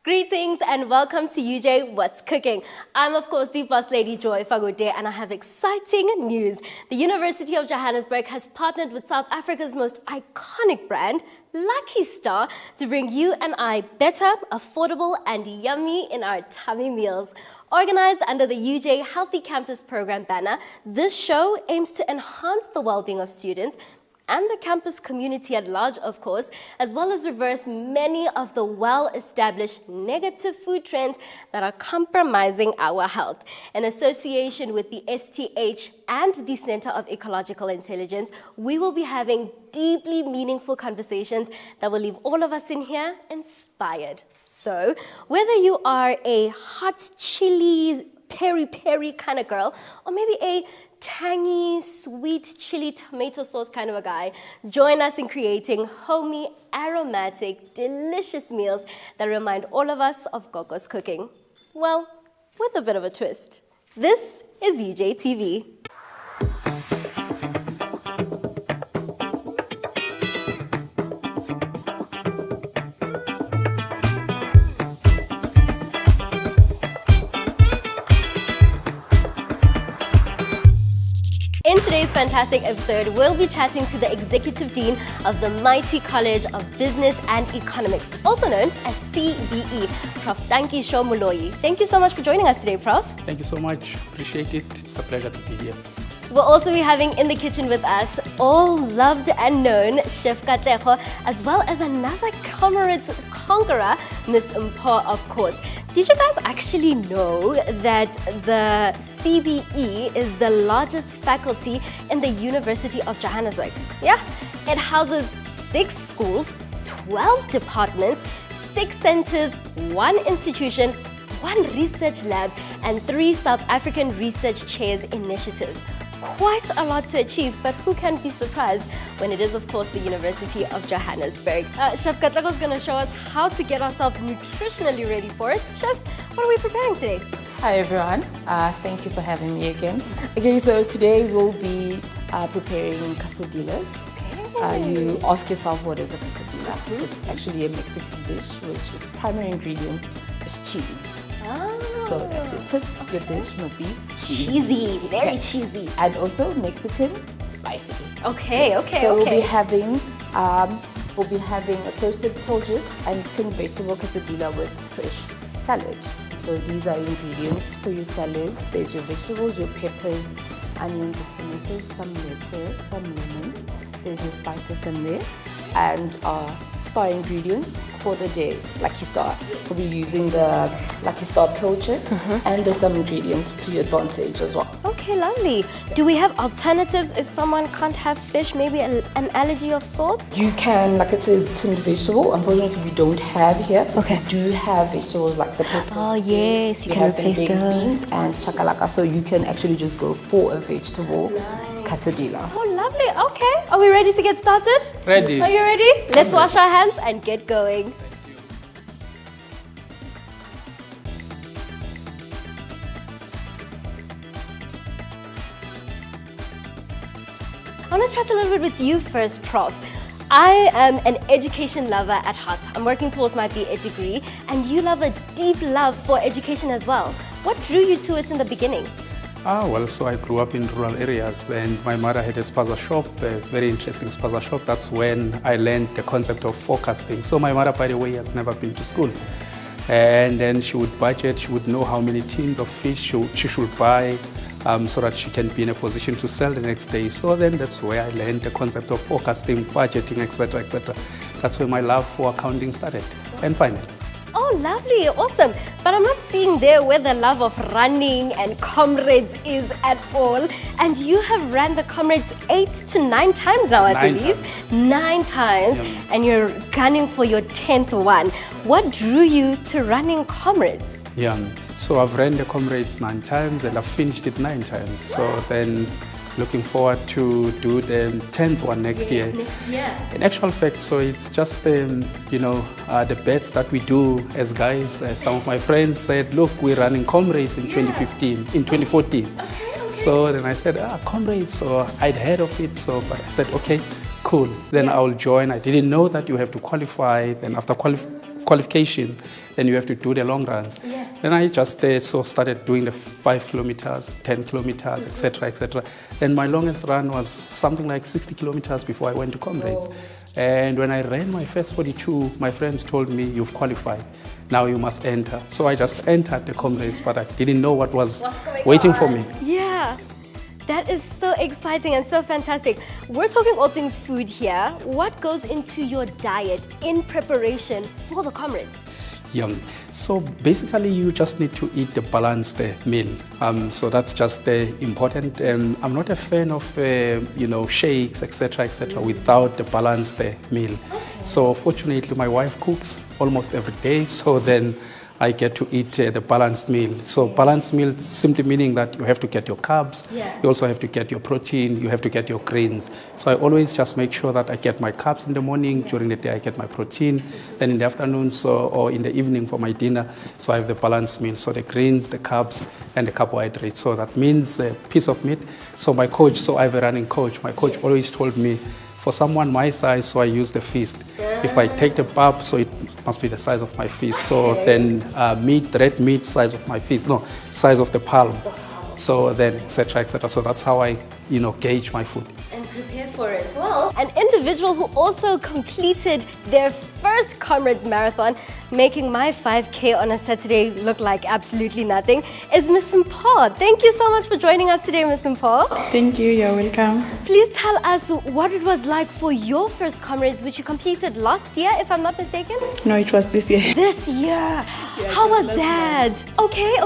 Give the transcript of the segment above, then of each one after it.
Greetings and welcome to UJ What's Cooking. I'm of course the boss lady Joy Fagote and I have exciting news. The University of Johannesburg has partnered with South Africa's most iconic brand, Lucky Star, to bring you and I better, affordable and yummy in our tummy meals. Organized under the UJ Healthy Campus Program banner, this show aims to enhance the well-being of students and the campus community at large, of course, as well as reverse many of the well-established negative food trends that are compromising our health. In association with the STH and the Center of Ecological Intelligence, we will be having deeply meaningful conversations that will leave all of us in here inspired. So, whether you are a hot chili, peri-peri kind of girl, or maybe a tangy, sweet chili tomato sauce kind of a guy, join us in creating homey, aromatic, delicious meals that remind all of us of Gogo's cooking. Well, with a bit of a twist. This is UJ TV. In today's fantastic episode, we'll be chatting to the Executive Dean of the mighty College of Business and Economics, also known as CBE, Prof Tankiso Moloi. Thank you so much for joining us today, Prof. Thank you so much. Appreciate it. It's a pleasure to be here. We'll also be having in the kitchen with us all loved and known Chef Katlego, as well as another Comrades conqueror, Miss Mpho, of course. Did you guys actually know that the CBE is the largest faculty in the University of Johannesburg? Yeah, it houses 6 schools, 12 departments, 6 centers, 1 institution, 1 research lab, and 3 South African Research Chairs initiatives. Quite a lot to achieve, but who can be surprised when it is, of course, the University of Johannesburg. Chef Katlego is going to show us how to get ourselves nutritionally ready for it. Chef, what are we preparing today? Hi everyone, thank you for having me again. Okay, so today we'll be preparing quesadillas. Okay. You ask yourself, what is a quesadilla? It's actually a Mexican dish, which its primary ingredient is cheese. So that's it. So your dish must be cheesy, very cheesy. And also Mexican spicy. Okay. So we'll be having a toasted porridge and tin vegetable quesadilla with fresh salad. So these are ingredients for your salads. There's your vegetables, your peppers, onions, tomatoes, some lettuce, some lemon. There's your spices in there. And our star ingredient for the day, Lucky Star. We'll be using the Lucky Star pilchard, and there's some ingredients to your advantage as well. Okay, lovely. Do we have alternatives if someone can't have fish, maybe an allergy of sorts? You can, like it says, tinned vegetable. Unfortunately, we don't have here. Okay. We do have vegetables like the peppers. Oh yes, you can replace those. Beans and chakalaka, so you can actually just go for a vegetable quesadilla. Oh, lovely. Okay. Are we ready to get started? Ready. Are you ready? Let's wash our hands and get going. I want to chat a little bit with you first, Prof. I am an education lover at heart. I'm working towards my BA degree, and you love a deep love for education as well. What drew you to it in the beginning? Well, so I grew up in rural areas and my mother had a spaza shop, a very interesting spaza shop. That's when I learned the concept of forecasting. So my mother, by the way, has never been to school. And then she would budget, she would know how many tins of fish she should buy so that she can be in a position to sell the next day. So then that's where I learned the concept of forecasting, budgeting, etc., etc. That's where my love for accounting started, and finance. Oh, lovely, awesome. But I'm not seeing there where the love of running and Comrades is at all. And you have ran the Comrades 8 to 9 times now, I believe. 9 times. Yeah. And you're gunning for your 10th one. What drew you to running Comrades? Yeah, so I've ran the Comrades 9 times and I've finished it 9 times. So then looking forward to do the 10th one next year. Next year. In actual fact, so it's just the bets that we do as guys. Some of my friends said, look, we're running Comrades in 2014. Okay. So then I said, Comrades, so I'd heard of it, but I said, okay, cool, then I'll join. I didn't know that you have to qualify. Then after qualification, then you have to do the long runs. Yeah. Then I just started doing the 5 kilometers, 10 kilometers, etc., etc. Then my longest run was something like 60 kilometers before I went to Comrades. And when I ran my first 42, my friends told me, you've qualified. Now you must enter. So I just entered the Comrades, but I didn't know what was waiting for me. Yeah. That is so exciting and so fantastic. We're talking all things food here. What goes into your diet in preparation for the Comrades? Yeah. So basically, you just need to eat the balanced meal. So that's just important. I'm not a fan of shakes, etc., etc., without the balanced meal. Okay. So fortunately, my wife cooks almost every day. So then I get to eat the balanced meal. So balanced meal simply meaning that you have to get your carbs, you also have to get your protein, you have to get your grains. So I always just make sure that I get my carbs in the morning, during the day I get my protein, then in the afternoon or in the evening for my dinner, so I have the balanced meal. So the grains, the carbs, and the carbohydrates. So that means a piece of meat. So my coach, so I have a running coach, my coach always told me, for someone my size, so I use the fist. If I take the pap, so it must be the size of my fist. So then red meat, size of my fist. No, size of the palm. So then, etc., etc. So that's how I, gauge my food. And prepare for it. Well, an individual who also completed their first Comrades Marathon, making my 5K on a Saturday look like absolutely nothing, is Ms. Mpho. Thank you so much for joining us today, Ms. Mpho. Thank you, you're welcome. Please tell us what it was like for your first Comrades, which you completed last year, if I'm not mistaken? No, it was this year. This year? How was that? Okay.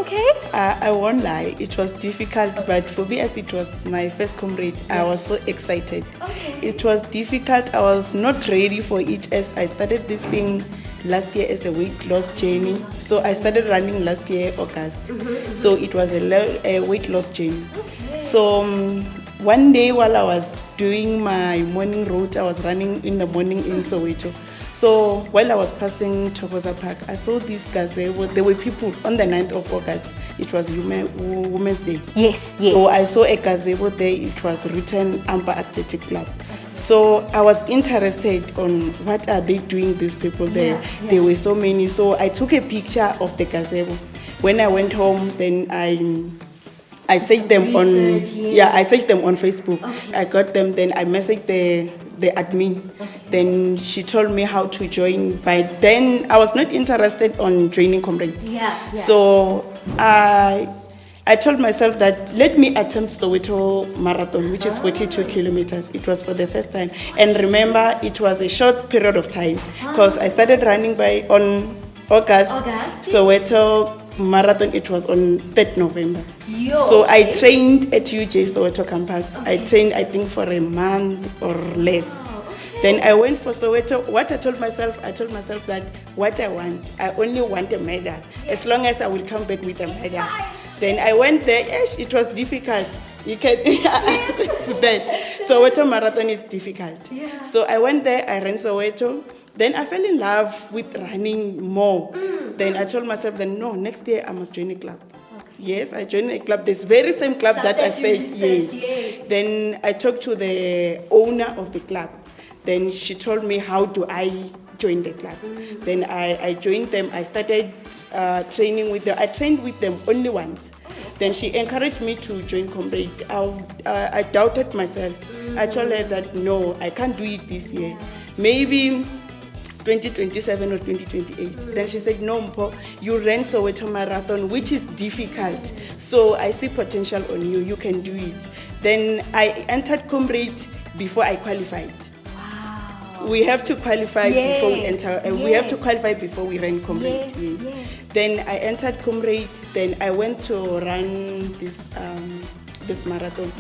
I won't lie, it was difficult, but for me as it was my first Comrade, I was so excited. Okay. It was difficult, I was not ready for it as I started this thing last year as a weight loss journey. So I started running last year, August. So it was a weight loss journey. Okay. So one day while I was doing my morning route, I was running in the morning in Soweto. So while I was passing Thokoza Park, I saw these gazebo. There were people on the 9th of August. It was Women's Day. Yes. So I saw a gazebo there. It was written Mpho Athletic Club. So I was interested on what are they doing, these people there. There were so many. So I took a picture of the gazebo. When I went home, then I searched them I searched them on Facebook. Okay. I got them. Then I messaged the admin. Okay. Then she told me how to join. But then I was not interested on joining Comrades. So I told myself that let me attempt Soweto Marathon, which is 42 kilometers. It was for the first time. And remember, it was a short period of time because I started running on August. Soweto Marathon, it was on 3rd November. So I trained at UJ Soweto campus. I trained, I think, for a month or less. Then I went for Soweto. What I told myself that what I want, I only want a medal. As long as I will come back with a medal. Then I went there. Yes, it was difficult. You can to that. Soweto Marathon is difficult. So I went there. I ran Soweto. Then I fell in love with running more. Then I told myself, no, next year I must join a club. Yes, I joined a club. This very same club that I said yes. Then I talked to the owner of the club. Then she told me how do I join the club. Then I joined them. I started training with them. I trained with them only once. Then she encouraged me to join Comrades. I doubted myself. I told her that no, I can't do it this year. Maybe 2027 or 2028. Then she said, no, Mpho, you ran Soweto Marathon, which is difficult. So I see potential on you. You can do it. Then I entered Comrades before I qualified. We have to qualify before we enter. We have to qualify before we run Comrades. Then I entered Comrades. Then I went to run this marathon.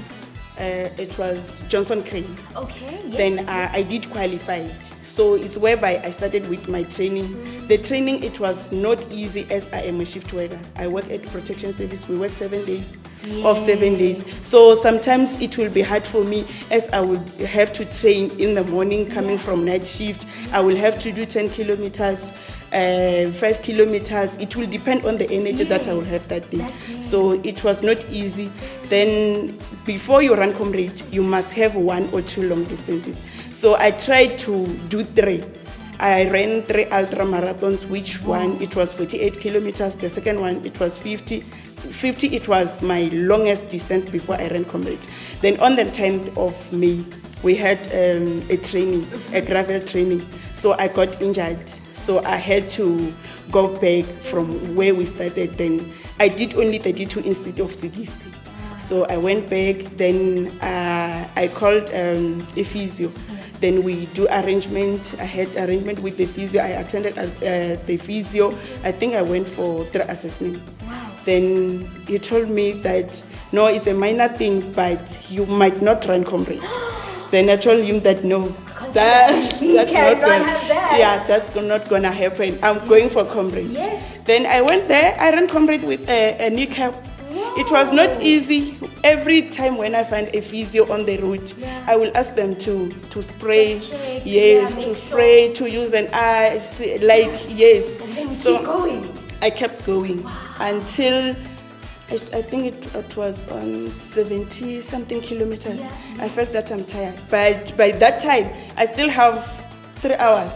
It was Johnson Crane. Okay. Then I did qualify. So it's whereby I started with my training. The training, it was not easy as I am a shift worker. I work at Protection Service. We work 7 days. Of 7 days. So sometimes it will be hard for me as I will have to train in the morning coming from night shift. I will have to do 10 kilometers, 5 kilometers. It will depend on the energy that I will have that day. So it was not easy. Then before you run Comrades, you must have 1 or 2 long distances. So I tried to do 3. I ran 3 ultra marathons, which one, it was 48 kilometers. The second one, it was 50. 50, it was my longest distance before I ran Comrades. Then on the 10th of May, we had a training, a gravel training. So I got injured. So I had to go back from where we started. Then I did only 32 instead of 60. So I went back, then I called a physio. Then we do arrangement. I had arrangement with the physio. I attended the physio. I think I went for 3 assessments. Wow. Then he told me that, no, it's a minor thing, but you might not run Comrades. Then I told him that, no, that's not gonna happen. I'm going for Comrades. Yes. Then I went there. I ran Comrades with a kneecap. It was not easy. Every time when I find a physio on the route, I will ask them to spray, to spray, to use an ice, like, yes. And then so keep going. I kept going until I think it was on 70 something kilometers. I felt that I'm tired. But by that time, I still have 3 hours.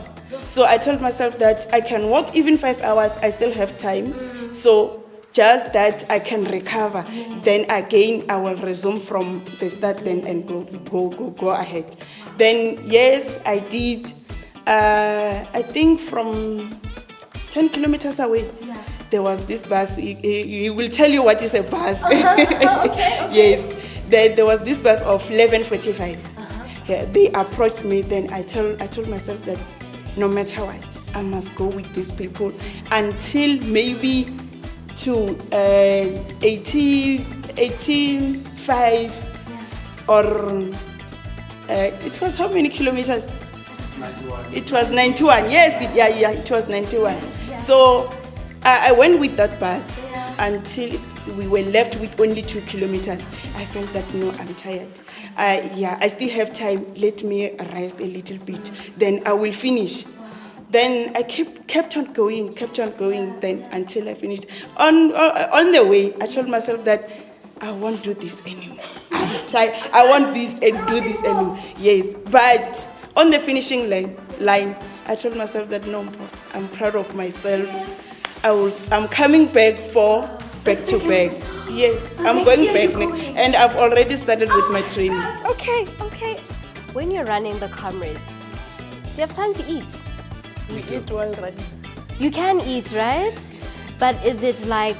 So I told myself that I can walk even 5 hours, I still have time. So just that I can recover. Then again, I will resume from the start then and go ahead. Then yes, I did. I think from 10 kilometers away, there was this bus. He will tell you what is a bus. Okay. Yes, there was this bus of 11:45. They approached me. Then I told myself that no matter what, I must go with these people until maybe to 85 or it was how many kilometers? 91. It was 91. Yes, it was 91. So I went with that bus until we were left with only 2 kilometers. I felt that no, I'm tired. I still have time. Let me rest a little bit. Then I will finish. Then I kept on going then until I finished. On the way, I told myself that I won't do this anymore. I'm tired. I want this and do this anymore. Yes, but on the finishing line, I told myself that no, I'm proud of myself. I'm coming back for back to back. Yes, so I'm going back next, and I've already started with my training. Okay. When you're running the Comrades, do you have time to eat? We eat while running. You can eat, right? But is it like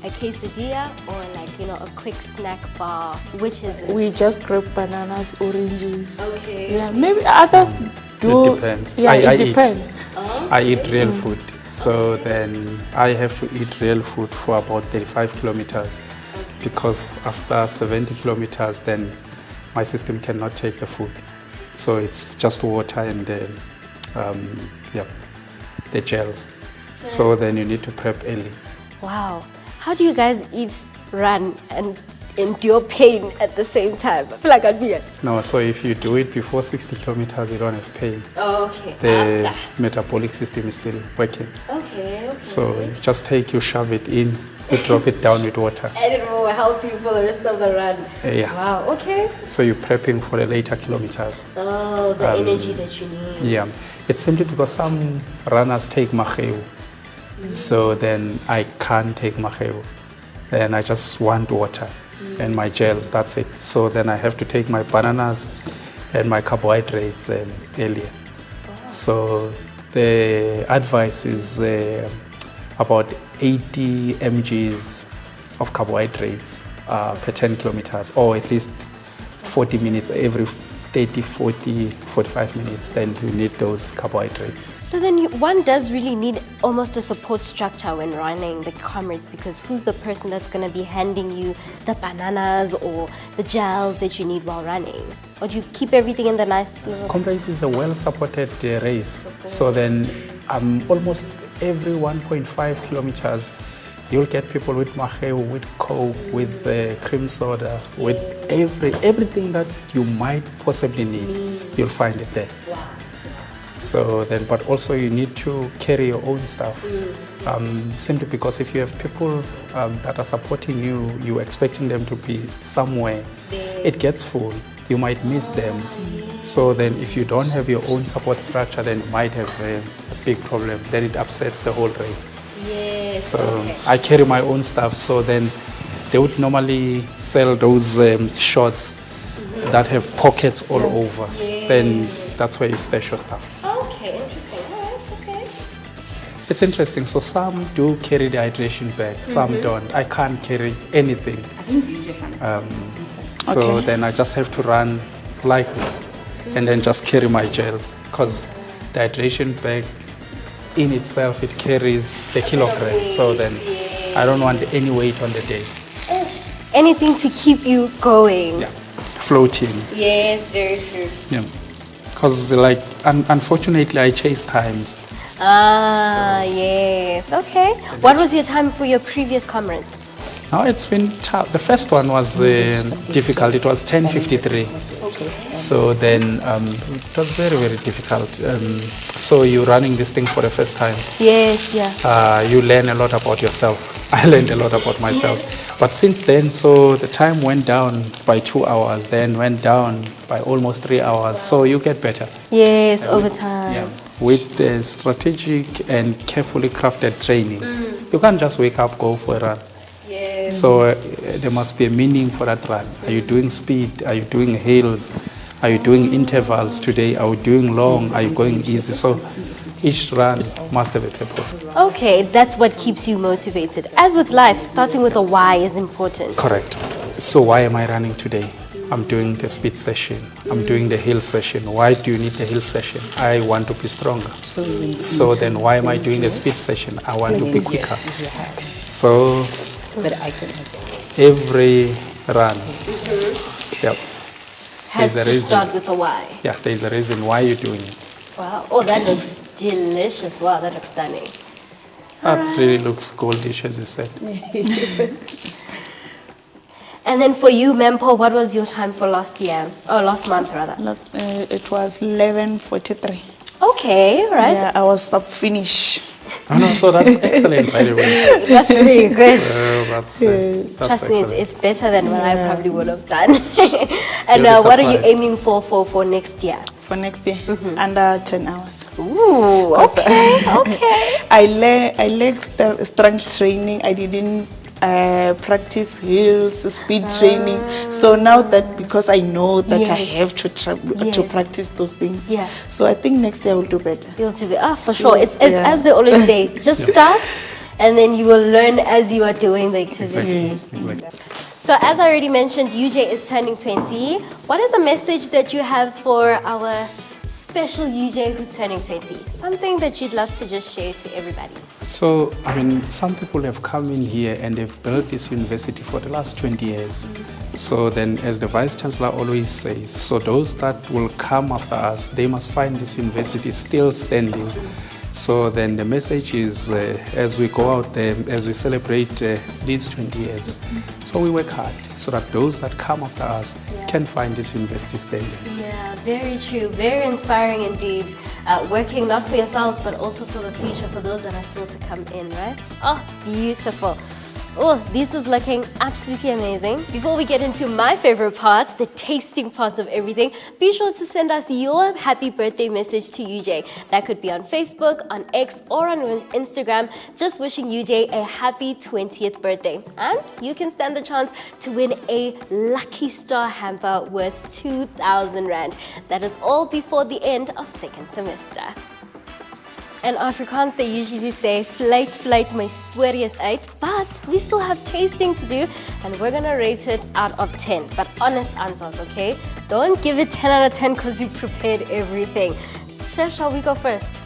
a quesadilla or like, a quick snack bar? Which is it? We just grab bananas, oranges. Okay. Yeah, maybe others do. It depends. Yeah, I it depends. I eat real food. So then I have to eat real food for about 35 kilometers because after 70 kilometers, then my system cannot take the food. So it's just water and the gels. So then you need to prep early. Wow. How do you guys eat, run, and endure pain at the same time? I feel like I'd be it. No, so if you do it before 60 kilometers, you don't have pain. Oh, okay. The metabolic system is still working. Okay. So you just you shove it in, you drop it down with water. And it will help you for the rest of the run. Yeah. Wow, okay. So you're prepping for the later kilometers. Oh, the energy that you need. Yeah. It's simply because some runners take Mpho. So then I can't take Mpho. And I just want water and my gels, that's it. So then I have to take my bananas and my carbohydrates earlier. So the advice is about 80 mgs of carbohydrates per 10 kilometers, or at least 40 minutes every 30, 40, 45 minutes, then you need those carbohydrates. So then one does really need almost a support structure when running the Comrades, because who's the person that's going to be handing you the bananas or the gels that you need while running? Or do you keep everything in the nice little... Comrades is a well-supported race. So then almost every 1.5 kilometers, you'll get people with Mpho, with Coke, with cream soda, with everything that you might possibly need. You'll find it there. Wow. So then, but also you need to carry your own stuff. Simply because if you have people that are supporting you, you're expecting them to be somewhere, it gets full. You might miss them. So then if you don't have your own support structure, then you might have a big problem. Then it upsets the whole race. Yes. So okay. I carry my own stuff. So then they would normally sell those shorts that have pockets all over. Then that's where you stash your stuff. Okay, interesting. All right, okay. It's interesting. So some do carry the hydration bag, some don't. I can't carry anything. So then I just have to run like this and then just carry my gels, because the hydration bag in itself, it carries the kilograms. So then I don't want any weight on the day. Anything to keep you going. Yeah, floating. Yes, very true. Yeah, because like unfortunately I chase times. Yes. Okay. What was your time for your previous Comrades? Now it's been tough. The first one was difficult. It was 10:53. Okay. So then it was very, very difficult. So you're running this thing for the first time. Yes, yeah. You learn a lot about yourself. I learned a lot about myself. But since then, so the time went down by 2 hours, then went down by almost 3 hours. So you get better. Yes, over time. Yeah. With strategic and carefully crafted training. You can't just wake up, go for a run. Yes. So there must be a meaning for that run. Are you doing speed? Are you doing hills? Are you doing intervals today? Are you doing long? Are you going easy? So each run must have a purpose. Okay, that's what keeps you motivated. As with life, starting with a why is important. Correct. So why am I running today? I'm doing the speed session. I'm doing the hill session. Why do you need the hill session? I want to be stronger. So then why am I doing the speed session? I want to be quicker. So every run, yep, Has there's a to reason. start with a why. Yeah, there's a reason why you're doing it. Wow. Oh, that looks delicious. Wow, that looks stunning. That really looks goldish, as you said. And then for you, Mpho, what was your time for last year? Oh, last month rather. It was 11:43. Okay, right. Yeah, I was sub-finish. Oh, no, so that's excellent, by the way. That's really good. That's Trust me, excellent. it's better than what I probably would have done. And You'll be what are you surprised. aiming for next year? For next year, under 10 hours. Ooh, okay, okay. I lacked the strength training. I didn't practice hills, speed training. So now that, because I know that I Yes. have to practice those things. Yeah. So I think next year I will do better. You'll do it. For sure. It's Yeah. as they always say, just start and then you will learn as you are doing the activity. Exactly. So as I already mentioned, UJ is turning 20. What is a message that you have for our special UJ who's turning 20? Something that you'd love to just share to everybody. So, I mean, some people have come in here and they've built this university for the last 20 years. So then, as the Vice Chancellor always says, so those that will come after us, they must find this university still standing. So then the message is, as we go out there, as we celebrate these 20 years, so we work hard so that those that come after us can find this university standing. Yeah, very true. Very inspiring indeed. Working not for yourselves, but also for the future, for those that are still to come in, right? Oh, beautiful. Oh, this is looking absolutely amazing. Before we get into my favorite part, the tasting part of everything, be sure to send us your happy birthday message to UJ. That could be on Facebook, on X, or on Instagram, just wishing UJ a happy 20th birthday. And you can stand the chance to win a Lucky Star hamper worth 2,000 Rand. That is all before the end of second semester. In Afrikaans, they usually say, "Vleit, vleit, my storie is uit," but we still have tasting to do, and we're gonna rate it out of 10. But honest answers, okay? Don't give it 10 out of 10 because you prepared everything. Chef, shall we go first?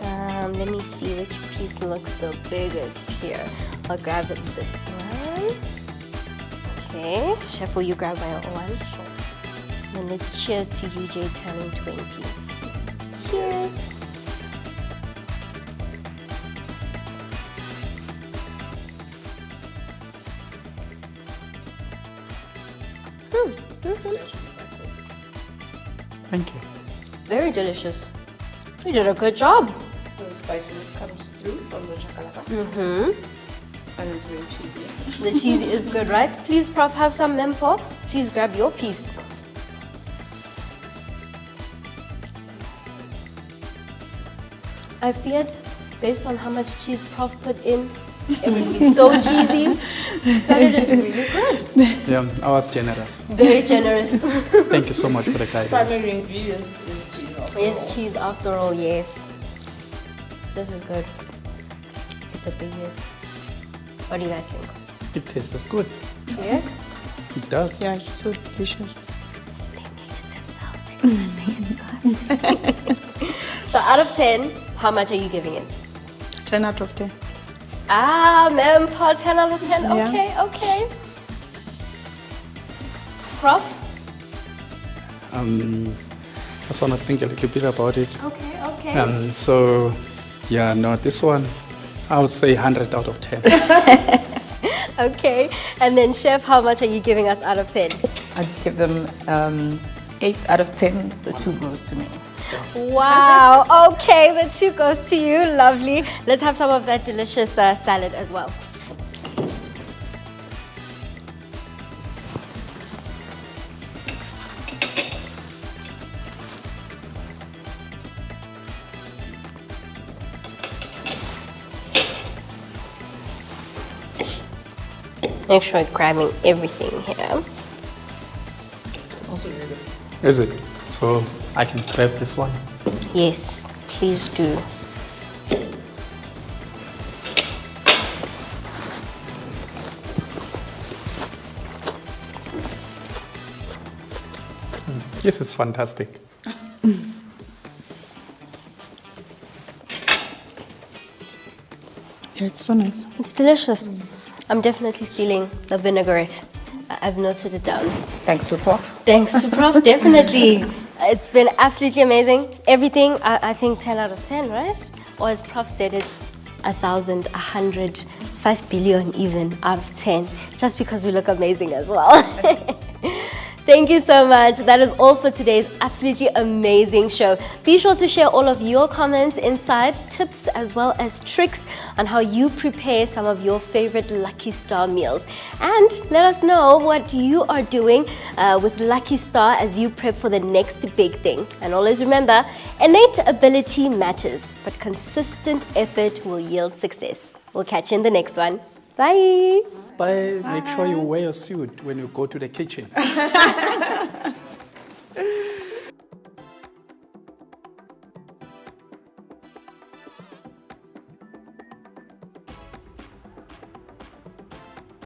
Let me see which piece looks the biggest here. I'll grab it this one. Okay, Chef, will you grab my one? Sure. And let's cheers to UJ turning 20. Cheers. Thank you. Very delicious. You did a good job. The spiciness comes through from the chakalaka. And it's very cheesy. The cheese is good, right? Please, Prof, have some Mpho. Please grab your piece. I feared, based on how much cheese Prof put in, it would be so cheesy, but it is really good. Yeah, I was generous. Very generous. Thank you so much for the guidance. Primary ingredient is cheese. It's cheese after all, yes. This is good. It's a big yes. What do you guys think? It tastes good. Yes? It does. Yeah, it's so delicious. So out of 10, how much are you giving it? 10 out of 10. Ah, Mpho, 10 out of 10. Yeah. Okay, okay. Prof? Just want to think a little bit about it. Okay, okay. So, yeah, no, this one, I would say 100 out of 10. Okay. And then Chef, how much are you giving us out of 10? I'd give them 8 out of 10. The 2 goes to me. Wow. Okay, the 2 goes to you. Lovely. Let's have some of that delicious salad as well. Make sure you're grabbing everything here. Is it? So I can grab this one. Yes, please do. Yes, it's fantastic. Yeah, it's so nice. It's delicious. I'm definitely stealing the vinaigrette. I've noted it down. Thanks to Prof. Thanks to Prof, definitely. It's been absolutely amazing. Everything, I think 10 out of 10, right? Or as Prof said it, 1,000, 100, 5 billion even out of 10, just because we look amazing as well. Thank you so much. That is all for today's absolutely amazing show. Be sure to share all of your comments, insight, tips, as well as tricks on how you prepare some of your favorite Lucky Star meals. And let us know what you are doing with Lucky Star as you prep for the next big thing. And always remember, innate ability matters, but consistent effort will yield success. We'll catch you in the next one. Bye. But make sure you wear a suit when you go to the kitchen.